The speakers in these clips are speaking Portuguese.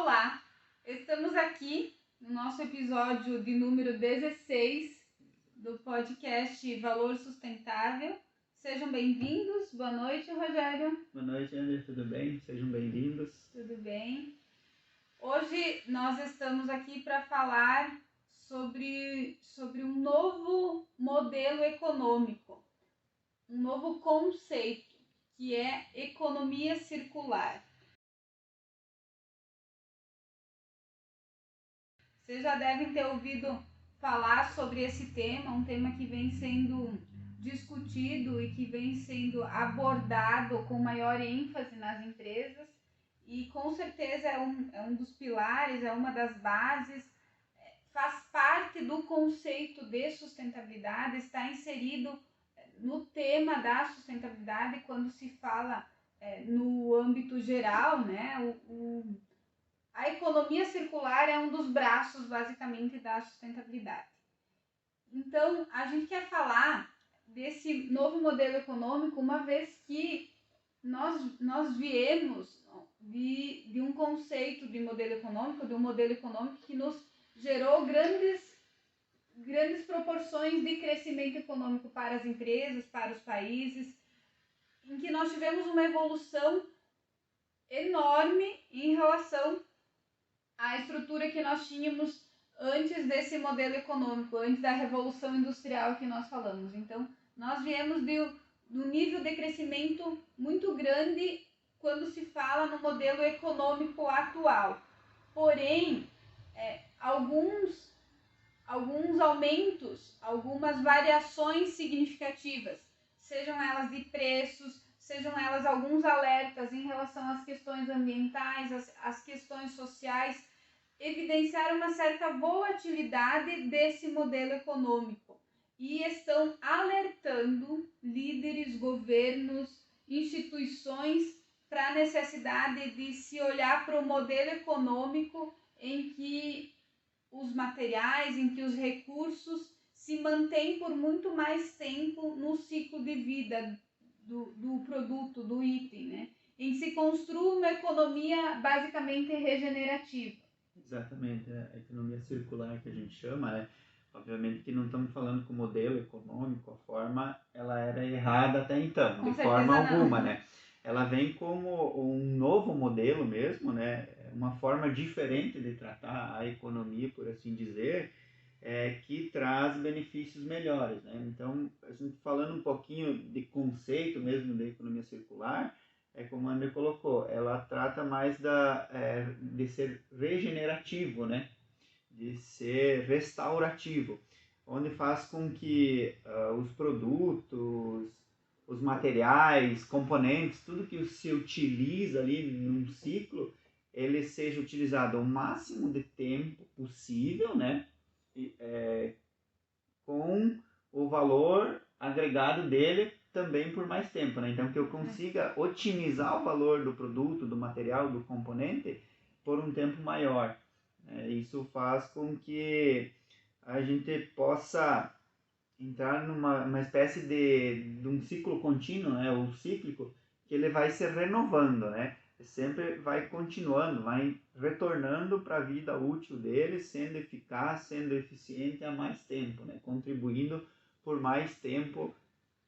Olá, estamos aqui no nosso episódio de número 16 do podcast Valor Sustentável. Sejam bem-vindos. Boa noite, Rogério. Boa noite, André. Tudo bem? Sejam bem-vindos. Tudo bem. Hoje nós estamos aqui para falar sobre um novo modelo econômico, um novo conceito, que é economia circular. Vocês já devem ter ouvido falar sobre esse tema, um tema que vem sendo discutido e que vem sendo abordado com maior ênfase nas empresas e com certeza é um dos pilares, é uma das bases, faz parte do conceito de sustentabilidade, está inserido no tema da sustentabilidade quando se fala no âmbito geral, né? A economia circular é um dos braços, basicamente, da sustentabilidade. Então, a gente quer falar desse novo modelo econômico, uma vez que nós viemos de um conceito de modelo econômico, de um modelo econômico que nos gerou grandes proporções de crescimento econômico para as empresas, para os países, em que nós tivemos uma evolução enorme em relação à estrutura que nós tínhamos antes desse modelo econômico, antes da revolução industrial que nós falamos. Então, nós viemos do nível de crescimento muito grande quando se fala no modelo econômico atual. Porém, alguns aumentos, algumas variações significativas, sejam elas de preços, sejam elas alguns alertas em relação às questões ambientais, às questões sociais, evidenciaram uma certa volatilidade desse modelo econômico e estão alertando líderes, governos, instituições para a necessidade de se olhar para o modelo econômico em que os materiais, em que os recursos se mantêm por muito mais tempo no ciclo de vida do produto, do item, né? Em que se construa uma economia basicamente regenerativa. Exatamente, a economia circular que a gente chama, né? Obviamente que não estamos falando que o modelo econômico, a forma, ela era errada até então, Com de forma alguma, não. né? Ela vem como um novo modelo mesmo, né? Uma forma diferente de tratar a economia, por assim dizer, que traz benefícios melhores, né? Então, a gente falando um pouquinho de conceito mesmo da economia circular, como a André colocou, ela trata mais de ser regenerativo, né? De ser restaurativo, onde faz com que os produtos, os materiais, componentes, tudo que se utiliza ali num ciclo, ele seja utilizado o máximo de tempo possível, né? Com o valor agregado dele também por mais tempo, né? Então que eu consiga otimizar o valor do produto, do material, do componente por um tempo maior. Isso faz com que a gente possa entrar numa espécie de um ciclo contínuo, né? Ou cíclico, que ele vai se renovando, né? Sempre vai continuando, vai retornando para a vida útil dele, sendo eficaz, sendo eficiente há mais tempo, né? Contribuindo por mais tempo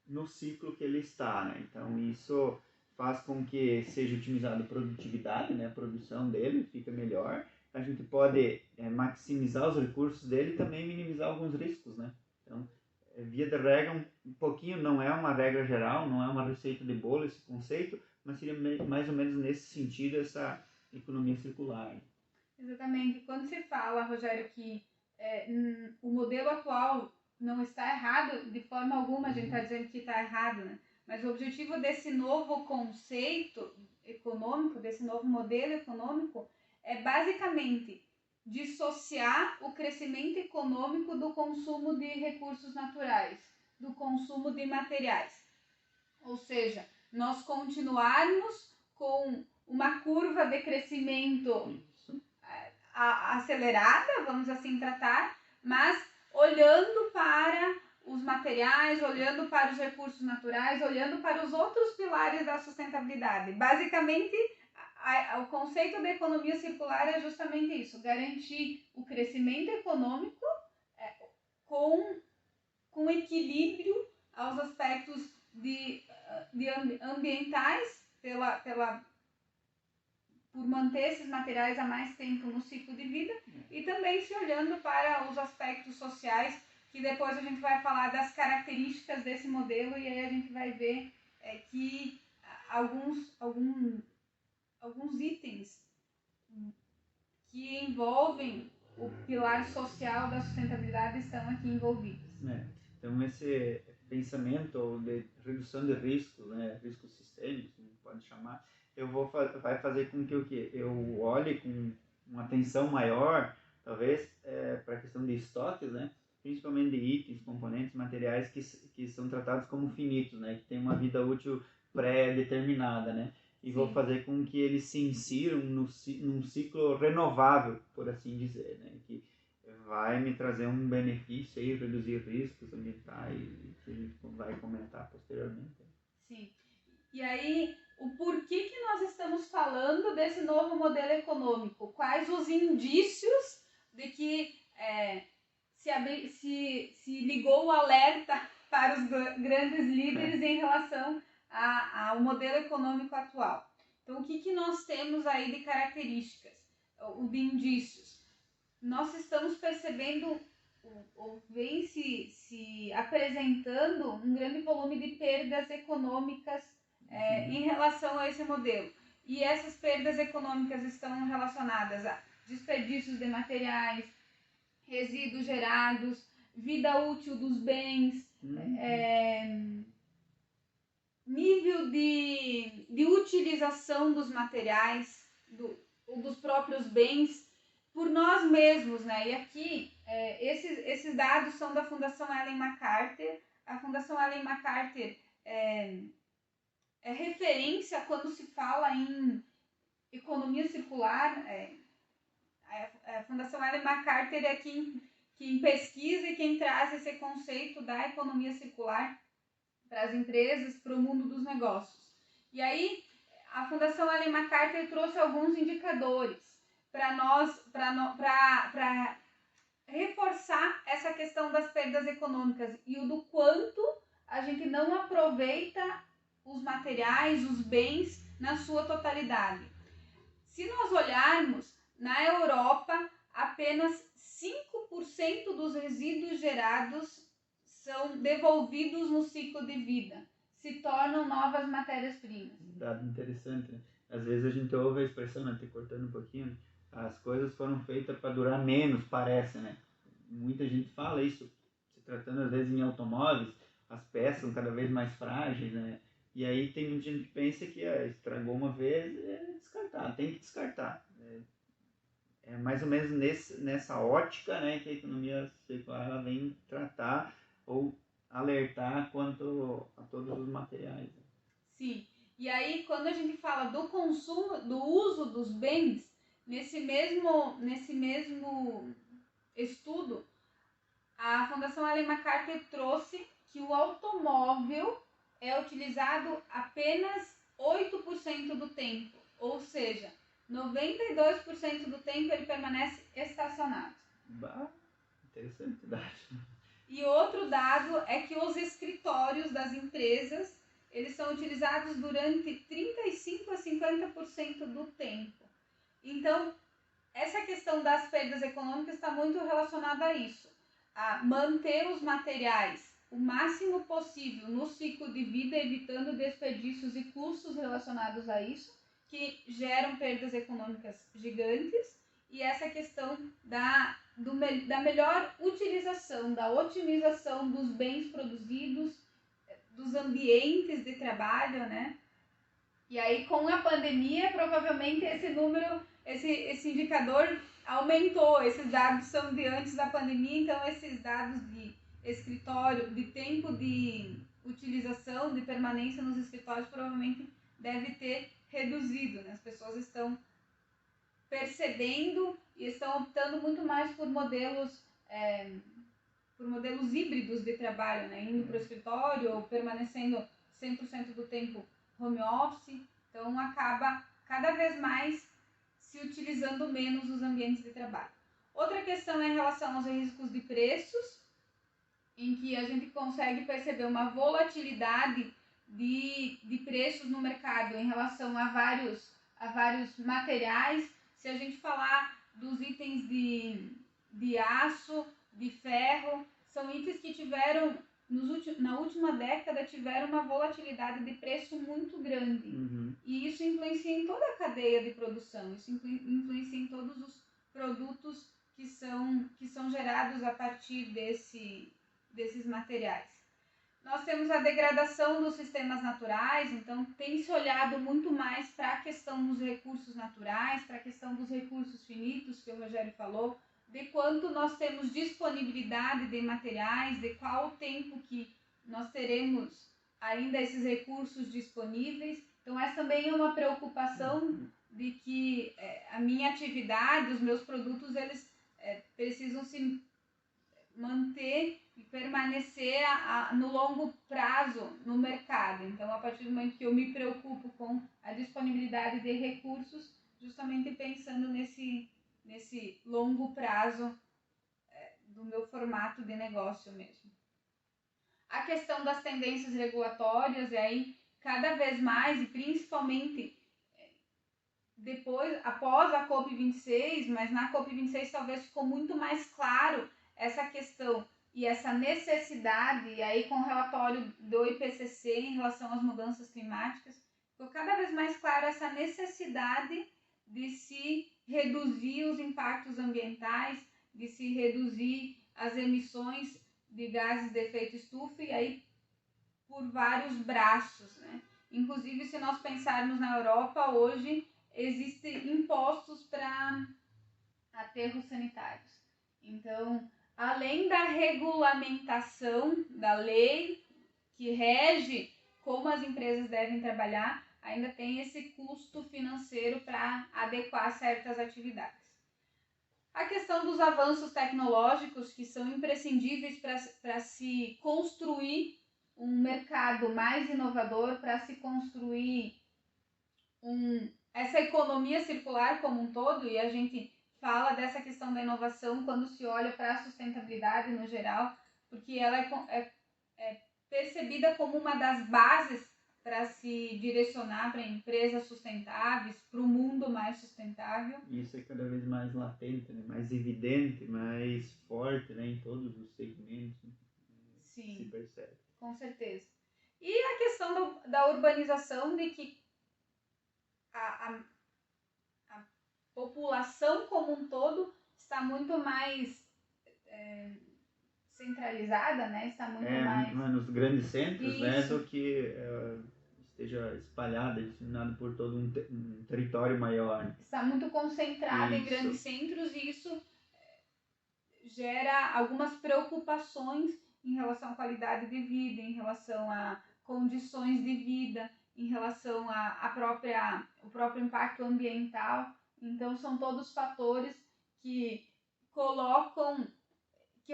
no ciclo que ele está, né? Então isso faz com que seja otimizada a produtividade, né? A produção dele fica melhor. A gente pode maximizar os recursos dele e também minimizar alguns riscos, né? Então, via de regra, um pouquinho, não é uma regra geral, não é uma receita de bolo esse conceito, mas seria mais ou menos nesse sentido essa economia circular. Exatamente. Quando se fala, Rogério, que o modelo atual não está errado, de forma alguma a gente está dizendo que está errado, né? Mas o objetivo desse novo conceito econômico, desse novo modelo econômico, é basicamente dissociar o crescimento econômico do consumo de recursos naturais, do consumo de materiais. Ou seja, nós continuarmos com uma curva de crescimento acelerada, vamos assim tratar, mas olhando para os materiais, olhando para os recursos naturais, olhando para os outros pilares da sustentabilidade. Basicamente, o conceito da economia circular é justamente isso, garantir o crescimento econômico com equilíbrio aos aspectos de ambientais, por manter esses materiais há mais tempo no ciclo de vida, e também se olhando para os aspectos sociais, que depois a gente vai falar das características desse modelo, e aí a gente vai ver que alguns itens que envolvem o pilar social da sustentabilidade estão aqui envolvidos. Então, esse pensamento de redução de riscos, né, riscos sistêmicos, como pode chamar, vai fazer com que eu olhe com uma atenção maior, talvez, para a questão de estoques, né, principalmente de itens, componentes, materiais que são tratados como finitos, né, que tem uma vida útil pré-determinada, né, e vou fazer com que eles se insiram num ciclo renovável, por assim dizer, né, que vai me trazer um benefício aí, reduzir riscos ambientais, que a gente vai comentar posteriormente. Sim. E aí, o porquê que nós estamos falando desse novo modelo econômico? Quais os indícios de que se ligou o alerta para os grandes líderes em relação ao modelo econômico atual? Então, o que nós temos aí de características, ou de indícios? Nós estamos percebendo, ou vem se apresentando, um grande volume de perdas econômicas em relação a esse modelo. E essas perdas econômicas estão relacionadas a desperdícios de materiais, resíduos gerados, vida útil dos bens, nível de utilização dos materiais, dos próprios bens, por nós mesmos, né? E aqui, esses dados são da Fundação Ellen MacArthur. A Fundação Ellen MacArthur é referência quando se fala em economia circular. A Fundação Ellen MacArthur é quem pesquisa e quem traz esse conceito da economia circular para as empresas, para o mundo dos negócios. E aí, a Fundação Ellen MacArthur trouxe alguns indicadores para reforçar essa questão das perdas econômicas e o do quanto a gente não aproveita os materiais, os bens na sua totalidade. Se nós olharmos, na Europa, apenas 5% dos resíduos gerados são devolvidos no ciclo de vida, se tornam novas matérias-primas. Dado interessante, né? Às vezes a gente ouve a expressão, né, te cortando um pouquinho, as coisas foram feitas para durar menos, parece, né? Muita gente fala isso, se tratando às vezes em automóveis, as peças são cada vez mais frágeis, né? E aí tem muita gente que pensa que estragou uma vez, descartar, tem que descartar. É mais ou menos nessa ótica, né, que a economia circular ela vem tratar ou alertar quanto a todos os materiais. Sim, e aí quando a gente fala do consumo, do uso dos bens, nesse mesmo estudo, a Fundação Ellen MacArthur trouxe que o automóvel é utilizado apenas 8% do tempo, ou seja, 92% do tempo ele permanece estacionado. Interessante dado. E outro dado é que os escritórios das empresas, eles são utilizados durante 35 a 50% do tempo. Então, essa questão das perdas econômicas está muito relacionada a isso, a manter os materiais o máximo possível no ciclo de vida, evitando desperdícios e custos relacionados a isso, que geram perdas econômicas gigantes, e essa questão da melhor utilização, da otimização dos bens produzidos, dos ambientes de trabalho, né? E aí, com a pandemia, provavelmente esse número, esse indicador aumentou. Esses dados são de antes da pandemia, então esses dados de escritório, de tempo de utilização, de permanência nos escritórios, provavelmente deve ter reduzido, né? As pessoas estão percebendo e estão optando muito mais por modelos híbridos de trabalho, né? Indo para o escritório ou permanecendo 100% do tempo home office. Então acaba cada vez mais se utilizando menos os ambientes de trabalho. Outra questão é em relação aos riscos de preços, em que a gente consegue perceber uma volatilidade de preços no mercado em relação a vários materiais. Se a gente falar dos itens de aço, de ferro, são itens que tiveram, na última década, tiveram uma volatilidade de preço muito grande. Uhum. E isso influencia em toda a cadeia de produção, isso influencia em todos os produtos que são gerados a partir desses materiais. Nós temos a degradação dos sistemas naturais, então tem se olhado muito mais para a questão dos recursos naturais, para a questão dos recursos finitos, que o Rogério falou, de quanto nós temos disponibilidade de materiais, de qual o tempo que nós teremos ainda esses recursos disponíveis. Então essa também é uma preocupação de que a minha atividade, os meus produtos, eles precisam se manter e permanecer no longo prazo no mercado. Então, a partir do momento que eu me preocupo com a disponibilidade de recursos, justamente pensando nesse longo prazo do meu formato de negócio mesmo. A questão das tendências regulatórias, e aí cada vez mais, e principalmente após a COP26, mas na COP26 talvez ficou muito mais claro essa questão e essa necessidade, e aí com o relatório do IPCC em relação às mudanças climáticas, ficou cada vez mais claro essa necessidade de se reduzir os impactos ambientais, de se reduzir as emissões de gases de efeito estufa, e aí por vários braços, né? Inclusive, se nós pensarmos na Europa, hoje existem impostos para aterros sanitários. Então, além da regulamentação da lei que rege como as empresas devem trabalhar, ainda tem esse custo financeiro para adequar certas atividades. A questão dos avanços tecnológicos, que são imprescindíveis para se construir um mercado mais inovador, para se construir essa economia circular como um todo, e a gente fala dessa questão da inovação quando se olha para a sustentabilidade no geral, porque ela é percebida como uma das bases para se direcionar para empresas sustentáveis, para o mundo mais sustentável. Isso é cada vez mais latente, né? Mais evidente, mais forte, né? Em todos os segmentos. Né? Sim, se percebe. Com certeza. E a questão da urbanização, de que a população como um todo está muito mais centralizada, né? Está muito mais nos grandes centros, né? Isso. Do que esteja espalhada, disseminada por todo um território maior. Né? Está muito concentrada em Isso. grandes centros, e isso gera algumas preocupações em relação à qualidade de vida, em relação a condições de vida, em relação ao próprio impacto ambiental. Então, são todos fatores que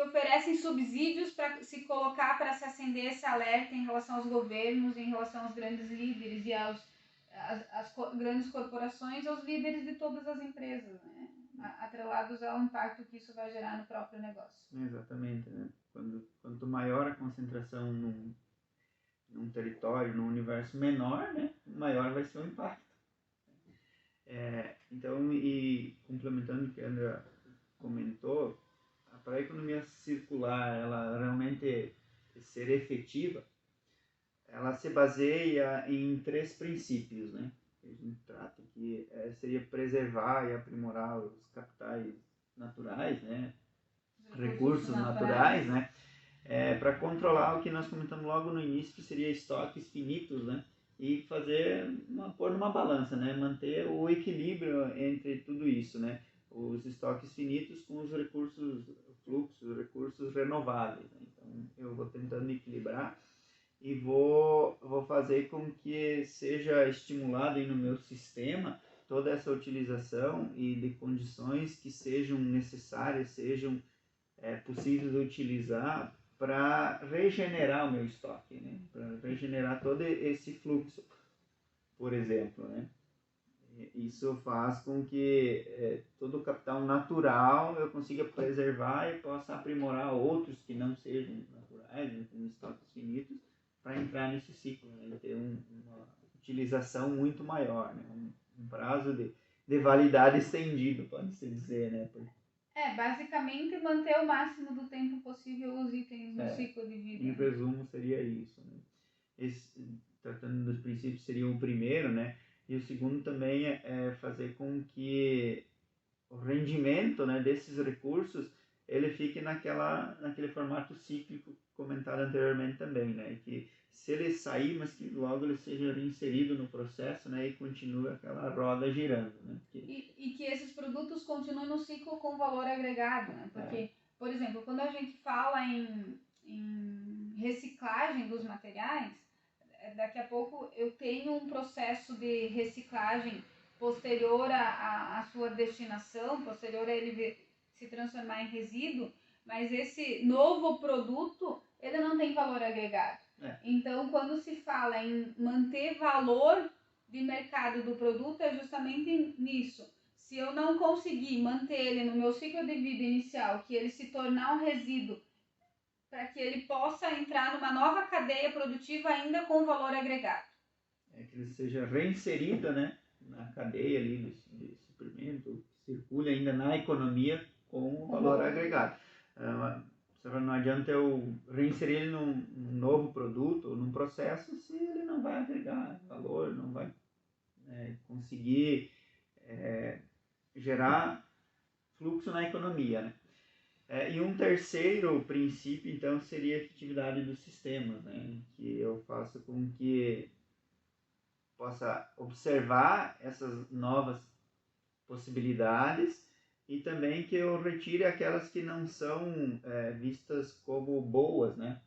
oferecem subsídios para se colocar, para se acender esse alerta em relação aos governos, em relação aos grandes líderes e às grandes corporações, aos líderes de todas as empresas, né? Atrelados ao impacto que isso vai gerar no próprio negócio. Exatamente, né? Quanto maior a concentração num território, num universo menor, né? Maior vai ser o impacto. Então, e complementando o que a Andrea comentou, para a economia circular ela realmente ser efetiva, ela se baseia em 3 princípios, né? Que a gente trata, que seria preservar e aprimorar os capitais naturais, né? Recursos naturais, né? Para controlar o que nós comentamos logo no início, que seria estoques finitos, né? E pôr numa balança, né? Manter o equilíbrio entre tudo isso, né? Os estoques finitos com os recursos renováveis. Né? Então, eu vou tentando equilibrar e vou fazer com que seja estimulado aí no meu sistema toda essa utilização e de condições que sejam necessárias, sejam possíveis de utilizar para regenerar o meu estoque, né? Para regenerar todo esse fluxo, por exemplo, né? Isso faz com que todo o capital natural eu consiga preservar e possa aprimorar outros que não sejam naturais, com estoques finitos, para entrar nesse ciclo, né? E ter uma utilização muito maior, né? Um prazo de validade estendido, pode-se dizer, né? Basicamente manter o máximo do tempo possível os itens no ciclo de vida. Em resumo, seria isso, né? Tratando dos princípios, seria o primeiro, né? E o segundo também é fazer com que o rendimento, né, desses recursos ele fique naquele formato cíclico comentado anteriormente também, né? Que se ele sair, mas que logo ele seja reinserido no processo, né? E continue aquela roda girando, né? E que esses produtos continuem no ciclo com valor agregado, né? Porque, por exemplo, quando a gente fala em reciclagem dos materiais, daqui a pouco eu tenho um processo de reciclagem posterior à sua destinação, posterior a ele se transformar em resíduo, mas esse novo produto, ele não tem valor agregado. Então, quando se fala em manter valor de mercado do produto, é justamente nisso. Se eu não conseguir manter ele no meu ciclo de vida inicial, que ele se tornar um resíduo, para que ele possa entrar numa nova cadeia produtiva ainda com valor agregado. Que ele seja reinserido, né, na cadeia ali de suprimento, que circule ainda na economia com valor agregado. Não adianta eu reinserir ele num novo produto ou num processo se ele não vai agregar valor, não vai conseguir gerar fluxo na economia, né? E um terceiro princípio, então, seria a efetividade dos sistemas, né? Que eu faço com que possa observar essas novas possibilidades e também que eu retire aquelas que não são vistas como boas, né?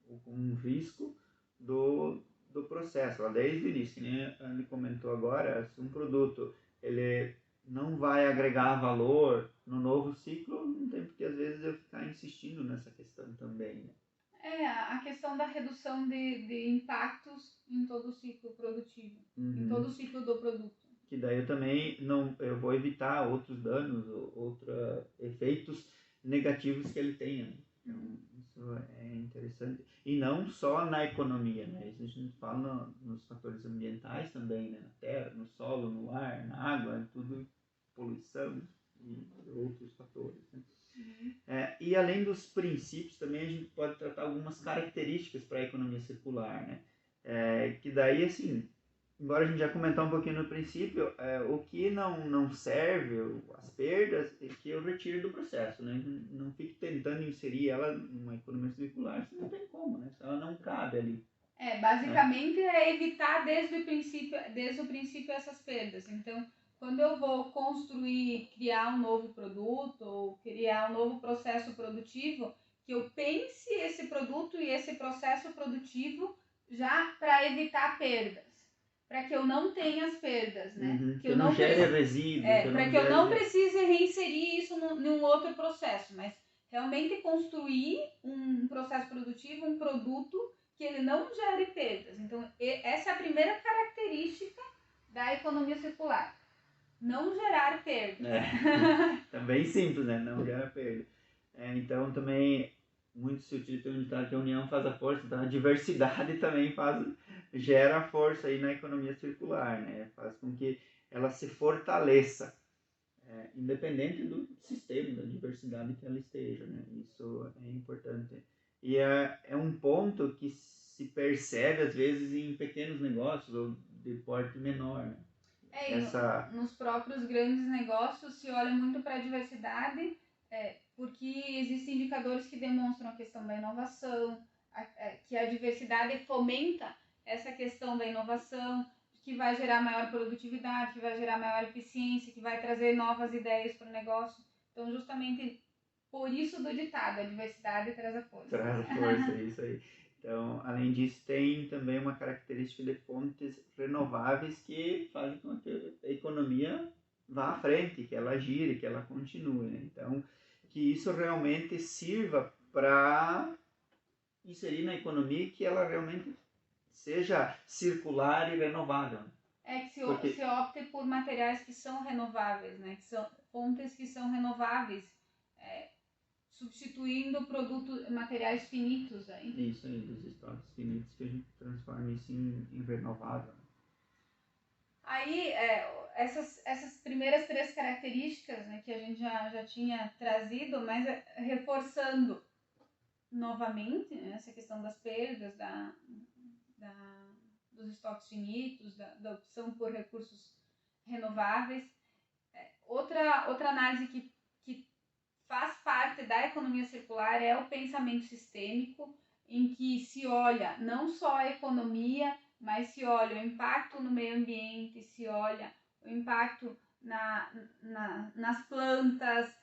Ou como um risco do processo, desde o início, né? Ele comentou agora, se um produto ele não vai agregar valor no novo ciclo, não tem porque às vezes eu ficar insistindo nessa questão também, né? A questão da redução de impactos em todo o ciclo produtivo, em todo o ciclo do produto. Que daí eu vou evitar outros danos, outros efeitos negativos que ele tenha, né? Então, isso é interessante. E não só na economia, né? Isso a gente fala nos fatores ambientais também, né? Na terra, no solo, no ar, na água, tudo poluição e outros fatores, né? E além dos princípios, também a gente pode tratar algumas características para a economia circular, né? Que daí, assim, embora a gente já comentou um pouquinho no princípio, o que não serve, as perdas, é que eu retiro do processo, né? Não fique tentando inserir ela numa economia circular, se não tem como, né? Se ela não cabe ali. Basicamente é evitar desde o princípio essas perdas. Então, quando eu vou construir, criar um novo produto ou criar um novo processo produtivo, que eu pense esse produto e esse processo produtivo já para evitar perdas, para que eu não tenha as perdas, né? Que eu não gere resíduos. Para que eu não precise reinserir isso num outro processo, mas realmente construir um processo produtivo, um produto que ele não gere perdas. Então, essa é a primeira característica da economia circular. Não gerar perdas. Também simples, né? Não gera perda. Então, também, muito se utiliza um ditado que a união faz a força, então a diversidade também gera força aí na economia circular, né? Faz com que ela se fortaleça, independente do sistema, da diversidade que ela esteja, né? Isso é importante. E é um ponto que se percebe, às vezes, em pequenos negócios ou de porte menor, né? Nos próprios grandes negócios se olha muito para a diversidade, porque existem indicadores que demonstram a questão da inovação, que a diversidade fomenta essa questão da inovação, que vai gerar maior produtividade, que vai gerar maior eficiência, que vai trazer novas ideias para o negócio. Então, justamente por isso do ditado, a diversidade traz a força. Traz a força, isso aí. Então, além disso, tem também uma característica de fontes renováveis que fazem com que a economia vá à frente, que ela gire, que ela continue, né? Então, que isso realmente sirva para inserir na economia que ela realmente seja circular e renovável. É que Porque- se opte por materiais que são renováveis, né? Que são fontes que são renováveis, substituindo materiais finitos aí. Isso aí, dos estoques finitos, que a gente transforma isso em renovável. Aí, essas primeiras 3 características, né, que a gente já tinha trazido, mas reforçando novamente, né, essa questão das perdas, dos estoques finitos, da opção por recursos renováveis. Outra análise que faz parte da economia circular é o pensamento sistêmico, em que se olha não só a economia, mas se olha o impacto no meio ambiente, se olha o impacto nas plantas,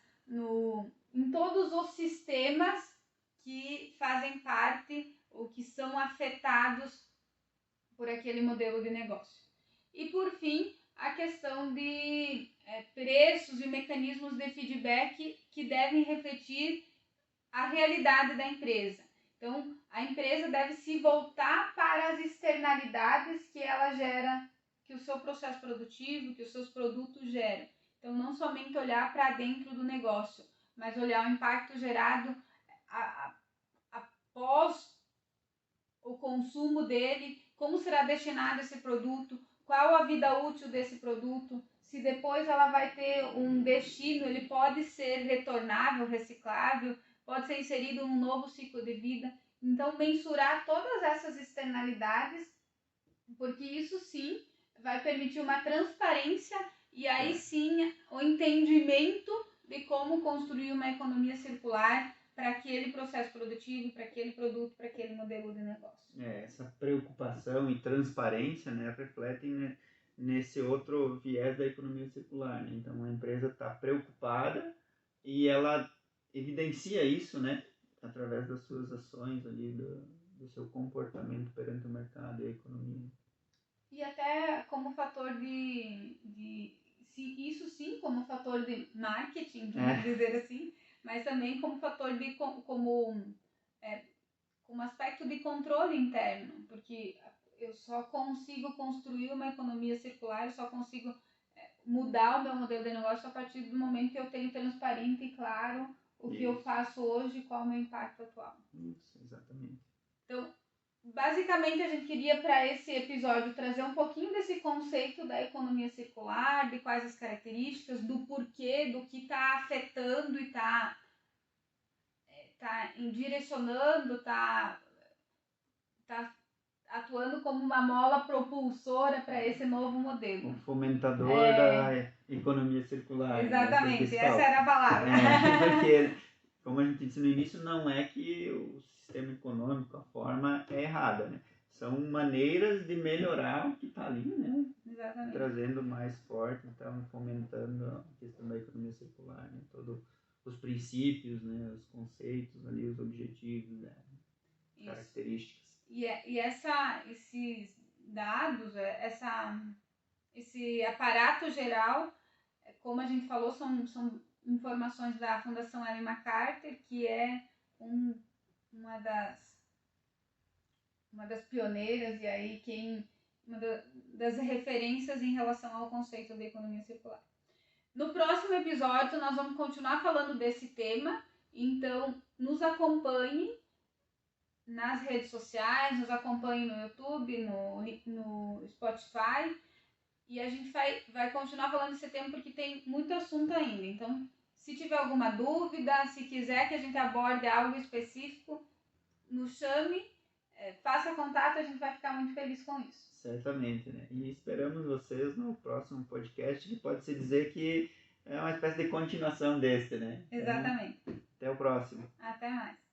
em todos os sistemas que fazem parte ou que são afetados por aquele modelo de negócio. E por fim, a questão de preços e mecanismos de feedback que devem refletir a realidade da empresa. Então, a empresa deve se voltar para as externalidades que ela gera, que o seu processo produtivo, que os seus produtos geram. Então, não somente olhar para dentro do negócio, mas olhar o impacto gerado após o consumo dele, como será destinado esse produto, qual a vida útil desse produto, se depois ela vai ter um destino, ele pode ser retornável, reciclável, pode ser inserido num novo ciclo de vida. Então, mensurar todas essas externalidades, porque isso sim vai permitir uma transparência e aí sim o entendimento de como construir uma economia circular para aquele processo produtivo, para aquele produto, para aquele modelo de negócio. Essa preocupação e transparência, né, refletem nesse outro viés da economia circular, né? Então a empresa está preocupada e ela evidencia isso, né, através das suas ações ali, do seu comportamento perante o mercado e a economia. E até como fator isso sim, como fator de marketing, vamos dizer assim, mas também como fator como aspecto de controle interno, porque eu só consigo construir uma economia circular, eu só consigo mudar o meu modelo de negócio a partir do momento que eu tenho transparente e claro o que eu faço hoje e qual é o meu impacto atual. Isso, exatamente. Então, basicamente a gente queria para esse episódio trazer um pouquinho desse conceito da economia circular, de quais as características, do porquê, do que está afetando e está direcionando, está atuando como uma mola propulsora para esse novo modelo. O fomentador da economia circular. Exatamente, né? essa era a palavra. Porque, como a gente disse no início, não é que o sistema econômico, a forma é errada, né? São maneiras de melhorar o que está ali, né? Exatamente. Trazendo mais forte, então fomentando a questão da economia circular, né? Todos os princípios, né? Os conceitos ali, os objetivos, né? As características. E esses dados, esse aparato geral, como a gente falou, são informações da Fundação Ellen MacArthur, que é uma das pioneiras e aí uma das referências em relação ao conceito de economia circular. No próximo episódio nós vamos continuar falando desse tema, então nos acompanhe nas redes sociais, nos acompanhe no YouTube, no Spotify, e a gente vai continuar falando desse tema porque tem muito assunto ainda. Então, se tiver alguma dúvida, se quiser que a gente aborde algo específico, nos chame, faça contato, a gente vai ficar muito feliz com isso. Certamente, né? E esperamos vocês no próximo podcast, que pode-se dizer que é uma espécie de continuação deste, né? Exatamente. Então, até o próximo. Até mais.